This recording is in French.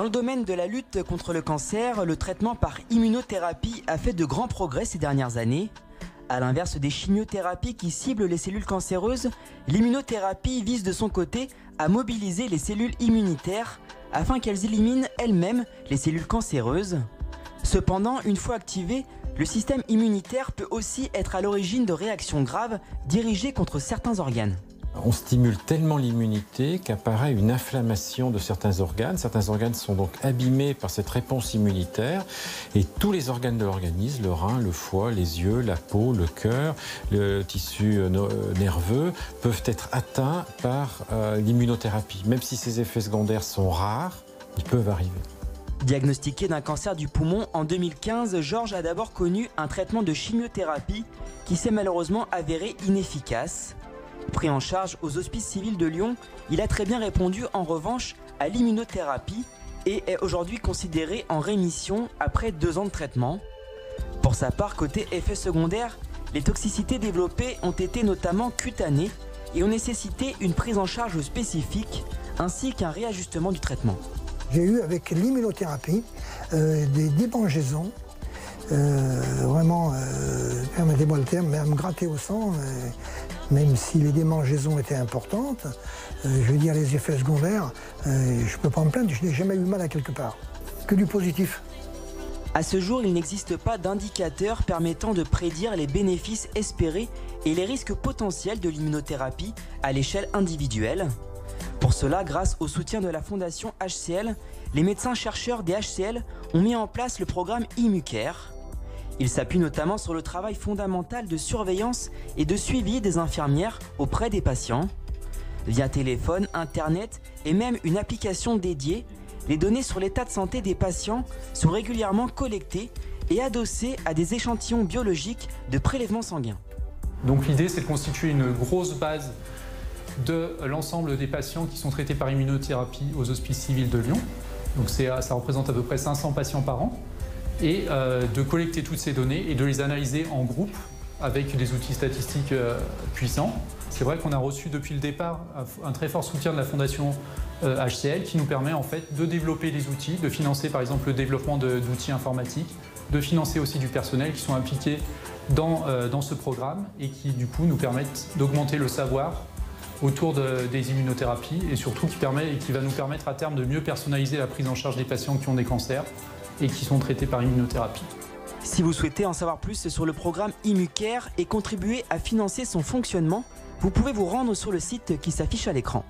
le domaine de la lutte contre le cancer, le traitement par immunothérapie a fait de grands progrès ces dernières années. À l'inverse des chimiothérapies qui ciblent les cellules cancéreuses, l'immunothérapie vise de son côté à mobiliser les cellules immunitaires afin qu'elles éliminent elles-mêmes les cellules cancéreuses. Cependant, une fois activé, le système immunitaire peut aussi être à l'origine de réactions graves dirigées contre certains organes. On stimule tellement l'immunité qu'apparaît une inflammation de certains organes. Certains organes sont donc abîmés par cette réponse immunitaire et tous les organes de l'organisme, le rein, le foie, les yeux, la peau, le cœur, le tissu nerveux peuvent être atteints par l'immunothérapie. Même si ces effets secondaires sont rares, ils peuvent arriver. Diagnostiqué d'un cancer du poumon en 2015, Georges a d'abord connu un traitement de chimiothérapie qui s'est malheureusement avéré inefficace. Pris en charge aux Hospices civils de Lyon, il a très bien répondu en revanche à l'immunothérapie et est aujourd'hui considéré en rémission après 2 ans de traitement. Pour sa part, côté effets secondaires, les toxicités développées ont été notamment cutanées et ont nécessité une prise en charge spécifique ainsi qu'un réajustement du traitement. J'ai eu avec l'immunothérapie des démangeaisons, vraiment, permettez-moi le terme, mais à me gratter au sang, même si les démangeaisons étaient importantes, je veux dire les effets secondaires, je ne peux pas me plaindre, je n'ai jamais eu mal à quelque part, que du positif. À ce jour, il n'existe pas d'indicateur permettant de prédire les bénéfices espérés et les risques potentiels de l'immunothérapie à l'échelle individuelle. Pour cela, grâce au soutien de la Fondation HCL, les médecins-chercheurs des HCL ont mis en place le programme IMUCARE. Il s'appuie notamment sur le travail fondamental de surveillance et de suivi des infirmières auprès des patients. Via téléphone, internet et même une application dédiée, les données sur l'état de santé des patients sont régulièrement collectées et adossées à des échantillons biologiques de prélèvements sanguins. Donc l'idée, c'est de constituer une grosse base de l'ensemble des patients qui sont traités par immunothérapie aux Hospices civils de Lyon. Donc ça représente à peu près 500 patients par an. Et de collecter toutes ces données et de les analyser en groupe avec des outils statistiques puissants. C'est vrai qu'on a reçu depuis le départ un très fort soutien de la Fondation HCL qui nous permet en fait de développer des outils, de financer par exemple le développement d'outils informatiques, de financer aussi du personnel qui sont impliqués dans ce programme et qui du coup nous permettent d'augmenter le savoir autour des immunothérapies et surtout qui va nous permettre à terme de mieux personnaliser la prise en charge des patients qui ont des cancers et qui sont traités par immunothérapie. Si vous souhaitez en savoir plus sur le programme IMUCARE et contribuer à financer son fonctionnement, vous pouvez vous rendre sur le site qui s'affiche à l'écran.